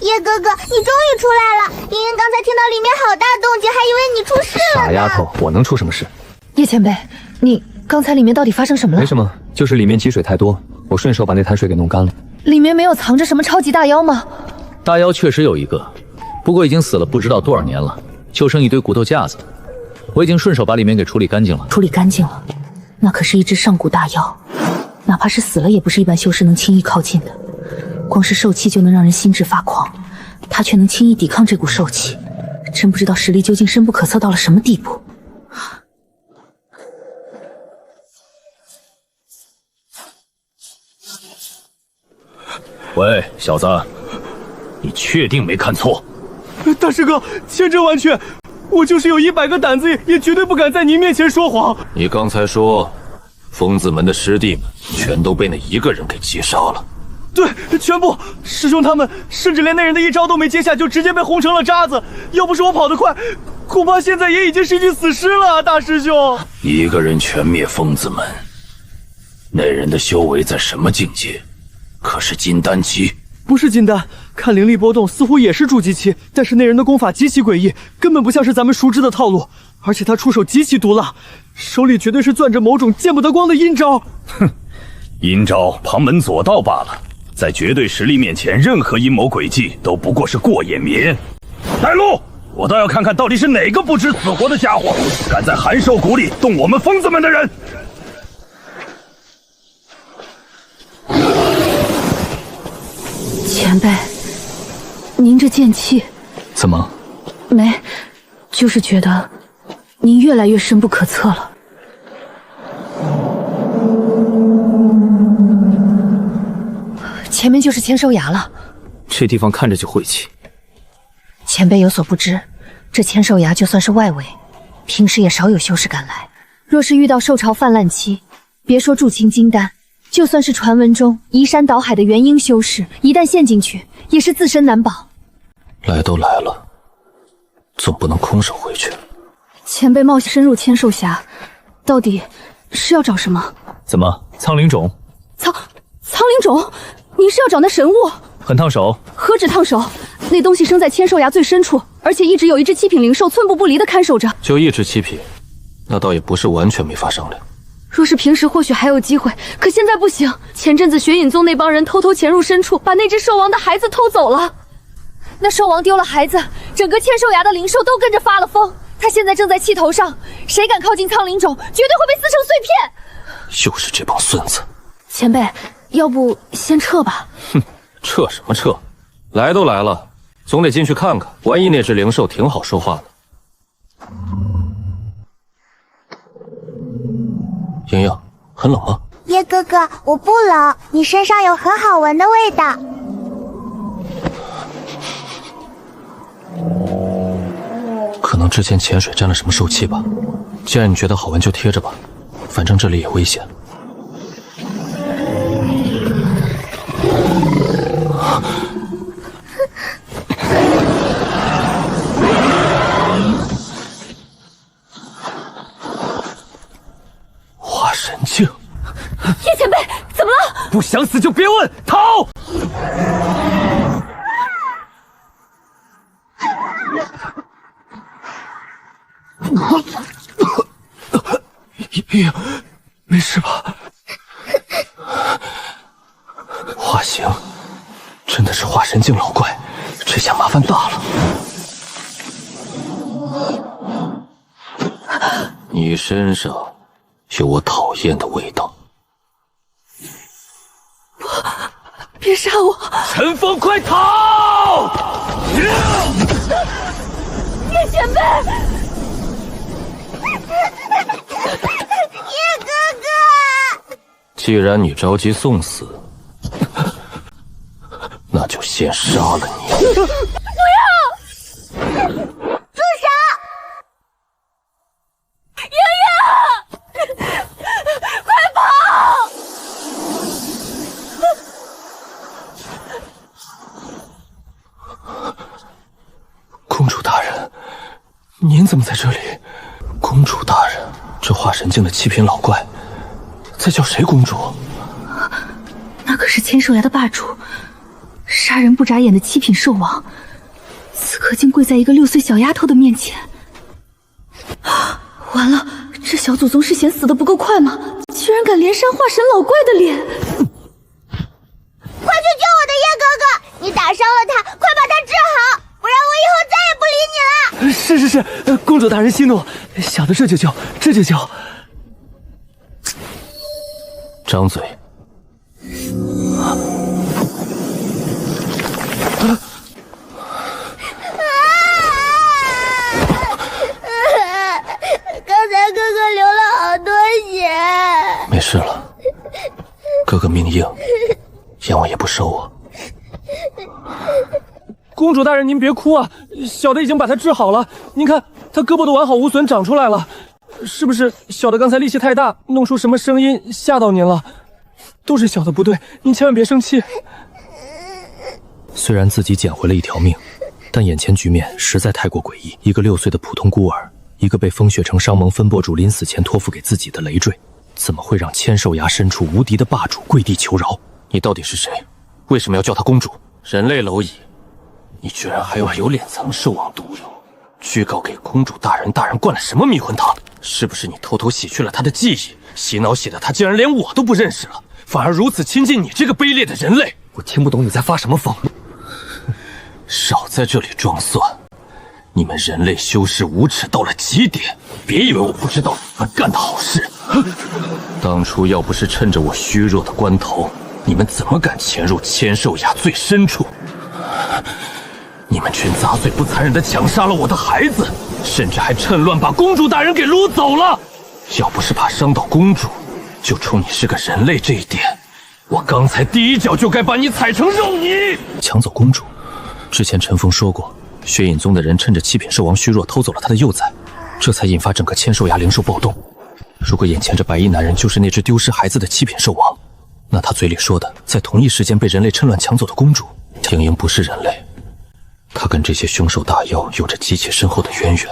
叶哥哥，你终于出来了！莹莹刚才听到里面好大动静，还以为你出事了呢。傻丫头，我能出什么事？叶前辈，你刚才里面到底发生什么了？没什么，就是里面积水太多，我顺手把那潭水给弄干了。里面没有藏着什么超级大妖吗？大妖确实有一个，不过已经死了不知道多少年了，就剩一堆骨头架子。我已经顺手把里面给处理干净了。处理干净了，那可是一只上古大妖，哪怕是死了，也不是一般修士能轻易靠近的。光是兽气就能让人心智发狂，他却能轻易抵抗这股兽气，真不知道实力究竟深不可测到了什么地步。喂，小子，你确定没看错？大师哥，千真万确，我就是有100个胆子也绝对不敢在您面前说谎。你刚才说，疯子门的师弟们全都被那一个人给击杀了。对，全部师兄他们甚至连那人的一招都没接下，就直接被轰成了渣子。要不是我跑得快，恐怕现在也已经是具死尸了。大师兄，一个人全灭疯子门，那人的修为在什么境界？可是金丹期？不是金丹，看灵力波动似乎也是筑基期，但是那人的功法极其诡异，根本不像是咱们熟知的套路，而且他出手极其毒辣，手里绝对是攥着某种见不得光的阴招。哼，阴招旁门左道罢了。在绝对实力面前，任何阴谋诡计都不过是过眼云烟。带路，我倒要看看到底是哪个不知死活的家伙，敢在寒兽谷里动我们疯子们的人。前辈，您这剑气怎么？没，就是觉得您越来越深不可测了。前面就是千兽崖了，这地方看着就晦气。前辈有所不知，这千兽崖就算是外围，平时也少有修士敢来。若是遇到兽潮泛滥期，别说筑青金丹，就算是传闻中移山倒海的元婴修士，一旦陷进去，也是自身难保。来都来了，总不能空手回去。前辈冒险深入千兽峡，到底是要找什么？怎么，苍灵种？苍灵种？您是要找那神物？很烫手。何止烫手，那东西生在千兽崖最深处，而且一直有一只7品灵兽寸步不离地看守着。就一只7品，那倒也不是完全没法商量。若是平时或许还有机会，可现在不行。前阵子雪隐宗那帮人偷偷潜入深处，把那只兽王的孩子偷走了。那兽王丢了孩子，整个千兽崖的灵兽都跟着发了疯。他现在正在气头上，谁敢靠近苍灵种，绝对会被撕成碎片。又是这帮孙子！前辈，要不先撤吧？哼，撤什么撤？来都来了，总得进去看看，万一那只灵兽挺好说话的。莹莹，很冷吗？叶哥哥，我不冷，你身上有很好闻的味道。可能之前潜水沾了什么兽气吧。既然你觉得好闻，就贴着吧，反正这里也危险。化神镜。叶前辈，怎么了？不想死就别问，逃！没事吧？化形，真的是化神境老怪，这下麻烦大了。你身上有我讨厌的味道。别杀我！陈峰，快逃！叶前辈，叶哥哥，既然你着急送死，那就先杀了你。不要！住手！莹莹，快跑！公主大人，您怎么在这里？公主大人，这化神境的七品老怪，在叫谁公主？那可是千兽崖的霸主，杀人不眨眼的七品兽王，此刻竟跪在一个6岁小丫头的面前。完了，这小祖宗是嫌死的不够快吗？居然敢连扇化神老怪的脸！快去救我的叶哥哥！你打伤了他，快把他治好，不然我以后再也不理你了。是，公主大人息怒，小的这就救，这就救。张嘴！刚才哥哥流了好多血。没事了，哥哥命硬，阎王也不收我。公主大人，您别哭啊，小的已经把他治好了。您看，他胳膊都完好无损，长出来了。是不是小的刚才力气太大，弄出什么声音吓到您了？都是小的不对，您千万别生气。虽然自己捡回了一条命，但眼前局面实在太过诡异。一个6岁的普通孤儿，一个被风雪城商盟分舵主临死前托付给自己的累赘，怎么会让千兽崖深处无敌的霸主跪地求饶？你到底是谁？为什么要叫她公主？人类蝼蚁，你居然还有脸藏兽王毒药，居告给公主大人，大人灌了什么迷魂汤？是不是你偷偷洗去了她的记忆，洗脑洗的她竟然连我都不认识了，反而如此亲近你这个卑劣的人类？我听不懂你在发什么疯。少在这里装蒜！你们人类修士无耻到了极点，别以为我不知道你们干的好事。当初要不是趁着我虚弱的关头，你们怎么敢潜入千兽崖最深处？你们群杂碎不残忍地抢杀了我的孩子，甚至还趁乱把公主大人给掳走了。要不是怕伤到公主，就冲你是个人类这一点，我刚才第一脚就该把你踩成肉泥。抢走公主，之前陈峰说过，血影宗的人趁着七品兽王虚弱偷走了他的幼崽，这才引发整个千兽崖灵兽暴动。如果眼前这白衣男人就是那只丢失孩子的七品兽王，那他嘴里说的在同一时间被人类趁乱抢走的公主，听英不是人类，他跟这些凶兽大妖有着极其深厚的渊源。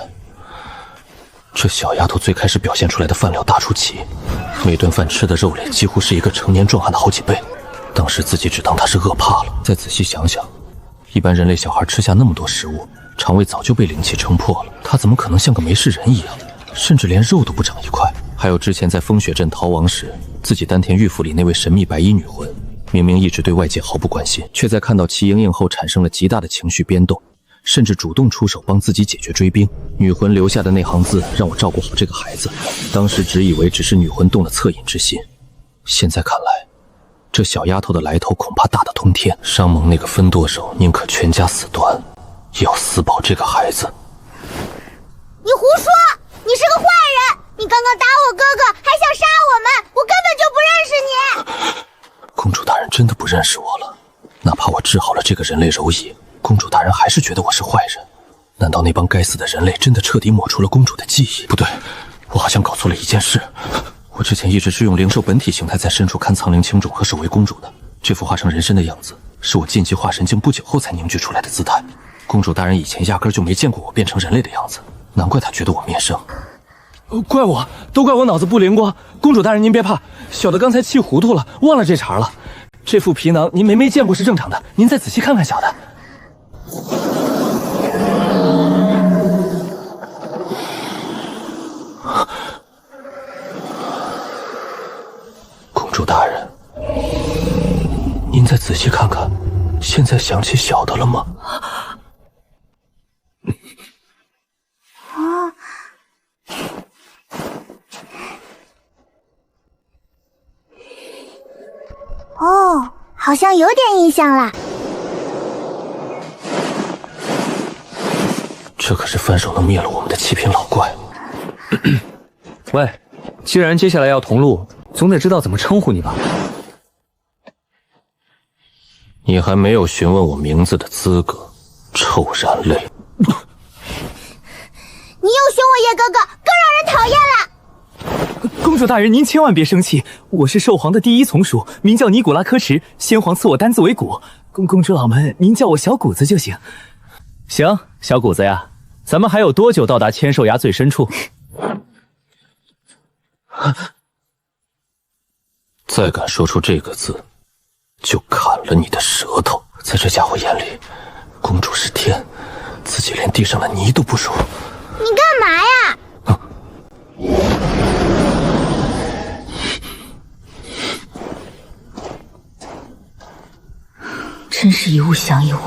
这小丫头最开始表现出来的饭量大出奇，每顿饭吃的肉类几乎是一个成年壮汉的好几倍。当时自己只当她是饿怕了，再仔细想想，一般人类小孩吃下那么多食物，肠胃早就被灵气撑破了，他怎么可能像个没事人一样，甚至连肉都不长一块？还有之前在风雪镇逃亡时，自己丹田玉腹里那位神秘白衣女魂，明明一直对外界毫不关心，却在看到齐莹莹后产生了极大的情绪变动，甚至主动出手帮自己解决追兵。女魂留下的那行字让我照顾好这个孩子，当时只以为只是女魂动了恻隐之心，现在看来，这小丫头的来头恐怕大得通天。商盟那个分舵手宁可全家死端，也要私保这个孩子。你胡说！你是个坏人！你刚刚打我哥哥，还想杀我们，我根本就不认识你！公主大人真的不认识我了？哪怕我治好了这个人类蝼蚁，公主大人还是觉得我是坏人？难道那帮该死的人类真的彻底抹除了公主的记忆？不对，我好像搞错了一件事。我之前一直是用灵兽本体形态在深处看苍灵青种和守卫公主的，这副化成人身的样子，是我晋级化神境不久后才凝聚出来的姿态。公主大人以前压根就没见过我变成人类的样子，难怪她觉得我面生。怪我，都怪我脑子不灵光。公主大人您别怕，小的刚才气糊涂了，忘了这茬了。这副皮囊您没见过是正常的，您再仔细看看小的。公主大人，您再仔细看看，现在想起小的了吗？哦，好像有点印象了。这可是翻手能灭了我们的7品老怪。喂，既然接下来要同路，总得知道怎么称呼你吧？你还没有询问我名字的资格，臭然泪。你又凶我叶哥哥，更让人讨厌了。公主大人，您千万别生气，我是兽皇的第一从属，名叫尼古拉科什，先皇赐我单字为骨。公主老们，您叫我小谷子就行。行，小谷子呀，咱们还有多久到达千兽崖最深处？再敢说出这个字，就砍了你的舌头。在这家伙眼里，公主是天，自己连地上的泥都不如。你干嘛呀？真是一物降一物。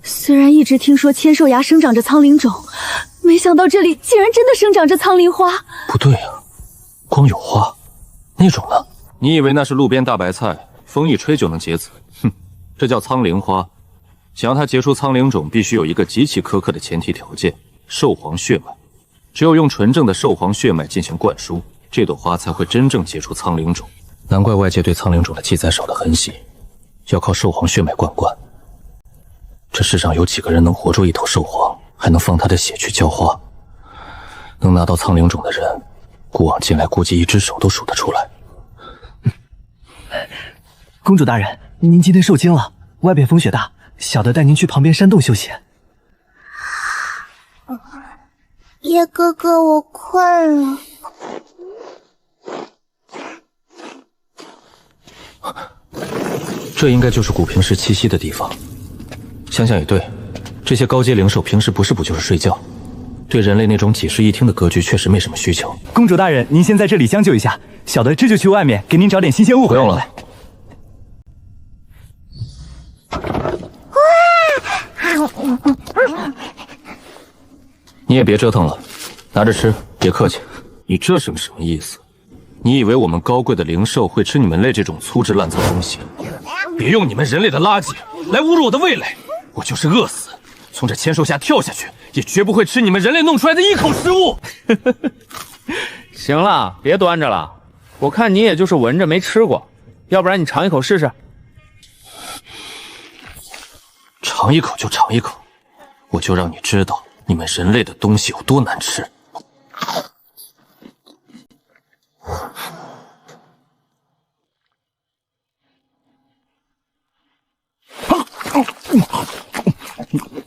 虽然一直听说千兽崖生长着苍灵种，没想到这里竟然真的生长着苍灵花。不对啊，光有花，那种呢？你以为那是路边大白菜，风一吹就能结籽？哼，这叫苍灵花。想要它结出苍灵种，必须有一个极其苛刻的前提条件——兽皇血脉。只有用纯正的兽皇血脉进行灌输，这朵花才会真正结出苍灵种。难怪外界对苍灵种的记载少得很稀，要靠兽皇血脉灌灌。这世上有几个人能活捉一头兽皇，还能放他的血去浇花？能拿到苍灵种的人，古往今来估计一只手都数得出来。公主大人，您今天受惊了，外边风雪大，小的带您去旁边山洞休息。叶哥哥，我困了。这应该就是古平时栖息的地方。想想也对，这些高阶灵兽平时不是补就是睡觉，对人类那种几室一厅的格局确实没什么需求。公主大人，您先在这里将就一下，小的这就去外面给您找点新鲜物回来。不用了。你也别折腾了，拿着吃，别客气。你这是个什么意思？你以为我们高贵的灵兽会吃你们类这种粗制滥造东西？别用你们人类的垃圾来侮辱我的味蕾！我就是饿死，从这千兽下跳下去，也绝不会吃你们人类弄出来的一口食物。行了，别端着了，我看你也就是闻着没吃过，要不然你尝一口试试。尝一口就尝一口，我就让你知道你们人类的东西有多难吃。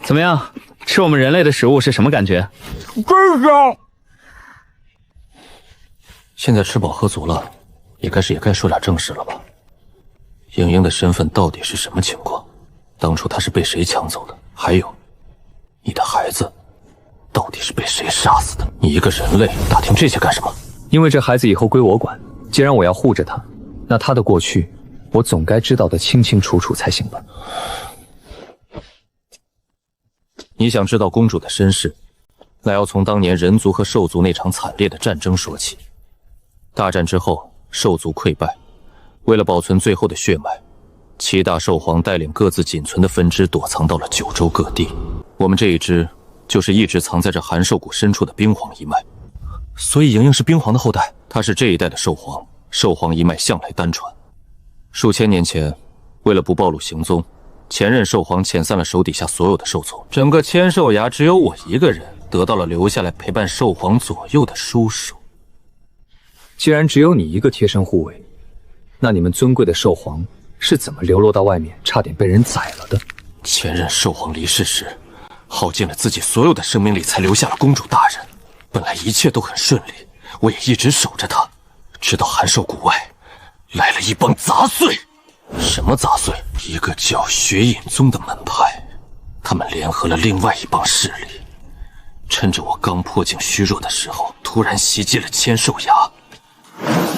怎么样？吃我们人类的食物是什么感觉？真香！现在吃饱喝足了，也该说点正事了吧？莹莹的身份到底是什么情况？当初她是被谁抢走的？还有，你的孩子到底是被谁杀死的？你一个人类打听这些干什么？因为这孩子以后归我管，既然我要护着他，那他的过去我总该知道的清清楚楚才行吧。你想知道公主的身世，那要从当年人族和兽族那场惨烈的战争说起。大战之后，兽族溃败，为了保存最后的血脉，7大兽皇带领各自仅存的分支躲藏到了9州各地。我们这一支就是一直藏在这寒兽谷深处的冰皇一脉。所以莹莹是冰皇的后代，她是这一代的兽皇，兽皇一脉向来单传。数千年前，为了不暴露行踪，前任兽皇遣散了手底下所有的兽族，整个千兽崖只有我一个人得到了留下来陪伴兽皇左右的叔叔。既然只有你一个贴身护卫，那你们尊贵的兽皇是怎么流落到外面，差点被人宰了的？前任兽皇离世时，耗尽了自己所有的生命力，才留下了公主大人。本来一切都很顺利，我也一直守着她，直到寒兽谷外来了一帮杂碎。什么杂碎？一个叫雪隐宗的门派，他们联合了另外一帮势力，趁着我刚破境虚弱的时候，突然袭击了千兽崖。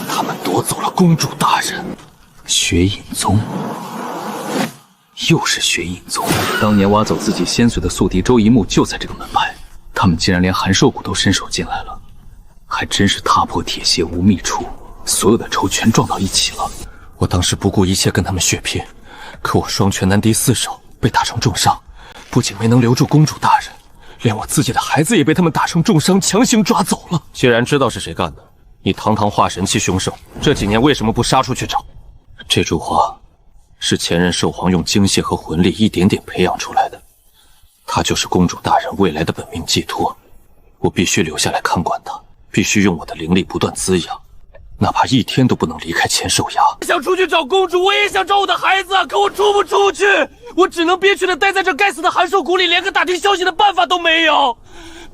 他们夺走了公主大人。雪隐宗，又是雪隐宗。当年挖走自己先岁的宿敌周一木就在这个门派，他们竟然连寒兽谷都伸手进来了。还真是踏破铁鞋无觅处，所有的仇全撞到一起了。我当时不顾一切跟他们血拼，可我双拳难敌四手，被打成重伤，不仅没能留住公主大人，连我自己的孩子也被他们打成重伤，强行抓走了。既然知道是谁干的，你堂堂化神期凶兽，这几年为什么不杀出去找？这株花是前任兽皇用精血和魂力一点点培养出来的，它就是公主大人未来的本命寄托。我必须留下来看管它，必须用我的灵力不断滋养，哪怕一天都不能离开千兽崖。想出去找公主，我也想找我的孩子，可我出不出去，我只能憋屈的待在这该死的寒兽谷里，连个打听消息的办法都没有。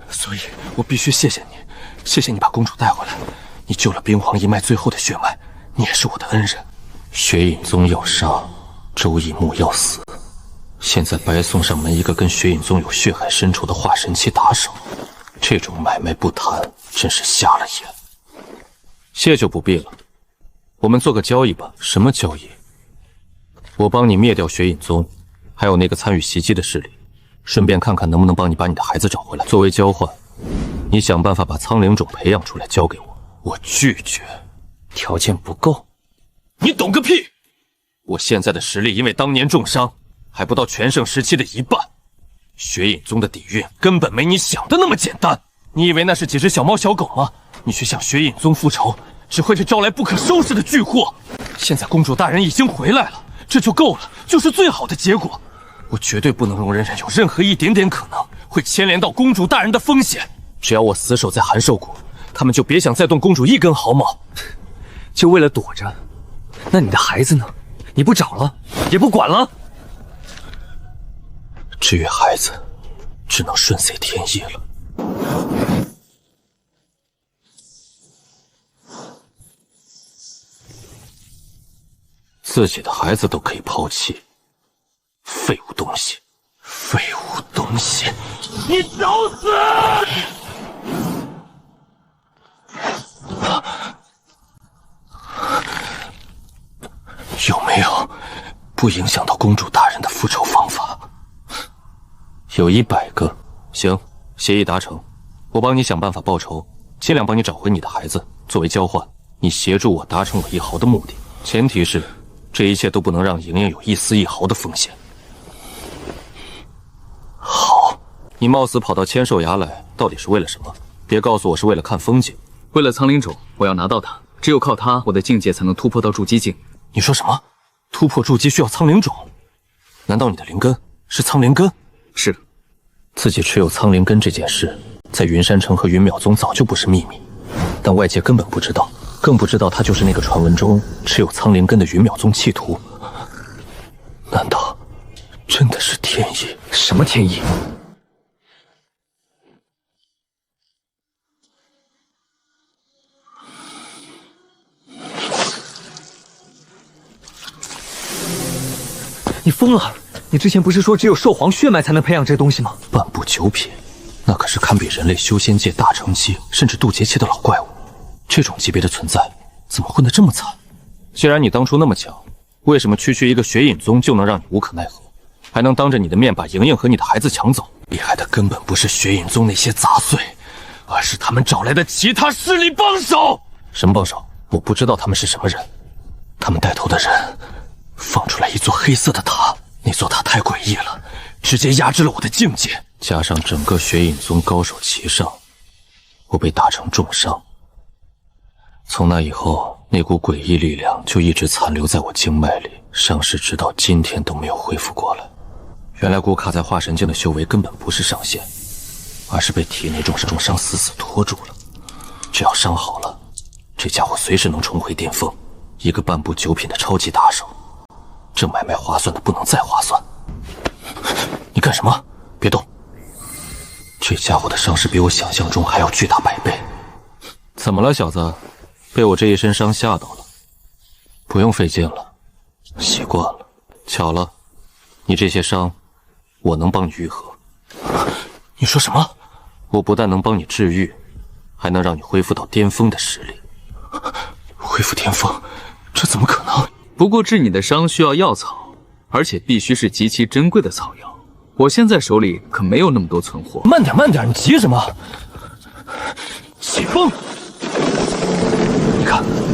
所以我必须谢谢你，谢谢你把公主带回来，你救了冰皇一脉最后的血脉，你也是我的恩人。血影宗要杀，周一木要死，现在白送上门一个跟血影宗有血海深仇的化神期打手，这种买卖不谈，真是瞎了眼。谢就不必了，我们做个交易吧。什么交易？我帮你灭掉血影宗，还有那个参与袭击的势力，顺便看看能不能帮你把你的孩子找回来。作为交换，你想办法把苍灵种培养出来交给我。我拒绝，条件不够。你懂个屁！我现在的实力因为当年重伤，还不到全盛时期的一半。血影宗的底蕴根本没你想的那么简单。你以为那是几只小猫小狗吗？你去向血影宗复仇，只会是招来不可收拾的巨祸。现在公主大人已经回来了，这就够了，就是最好的结果。我绝对不能容忍有任何一点点可能会牵连到公主大人的风险。只要我死守在寒兽谷，他们就别想再动公主一根毫毛。就为了躲着？那你的孩子呢？你不找了，也不管了？至于孩子，只能顺随天意了。自己的孩子都可以抛弃，废物东西，废物东西！你找死！有没有不影响到公主大人的复仇方法？有100个。行，协议达成，我帮你想办法报仇，尽量帮你找回你的孩子。作为交换，你协助我达成我1毫的目的，前提是这一切都不能让莹莹有一丝一毫的风险。好，你冒死跑到千兽崖来，到底是为了什么？别告诉我是为了看风景。为了苍灵种，我要拿到它，只有靠它，我的境界才能突破到筑基境。你说什么？突破筑基需要苍灵种？难道你的灵根是苍灵根？是的。自己持有苍灵根这件事，在云山城和云淼宗早就不是秘密，但外界根本不知道，更不知道他就是那个传闻中持有苍灵根的云淼宗弃徒。难道真的是天意？什么天意？你疯了！你之前不是说只有兽皇血脉才能培养这东西吗？半部九品，那可是堪比人类修仙界大成期甚至渡劫期的老怪物，这种级别的存在，怎么混得这么惨？既然你当初那么强，为什么区区一个血影宗就能让你无可奈何，还能当着你的面把莹莹和你的孩子抢走？厉害的根本不是血影宗那些杂碎，而是他们找来的其他势力帮手。什么帮手？我不知道他们是什么人，他们带头的人放出来一座黑色的塔，那座塔太诡异了，直接压制了我的境界，加上整个血影宗高手齐上，我被打成重伤。从那以后，那股诡异力量就一直残留在我经脉里，伤势直到今天都没有恢复过来。原来骨卡在化神境的修为根本不是上限，而是被体内重伤死死拖住了。只要伤好了，这家伙随时能重回巅峰，一个半部九品的超级打手。这买卖划算的不能再划算！你干什么？别动！这家伙的伤势比我想象中还要巨大100倍。怎么了，小子？被我这一身伤吓到了？不用费劲了，习惯了。巧了，你这些伤，我能帮你愈合。你说什么？我不但能帮你治愈，还能让你恢复到巅峰的实力。恢复巅峰？这怎么可能？不过治你的伤需要药草，而且必须是极其珍贵的草药。我现在手里可没有那么多存货。慢点，你急什么？起风！他。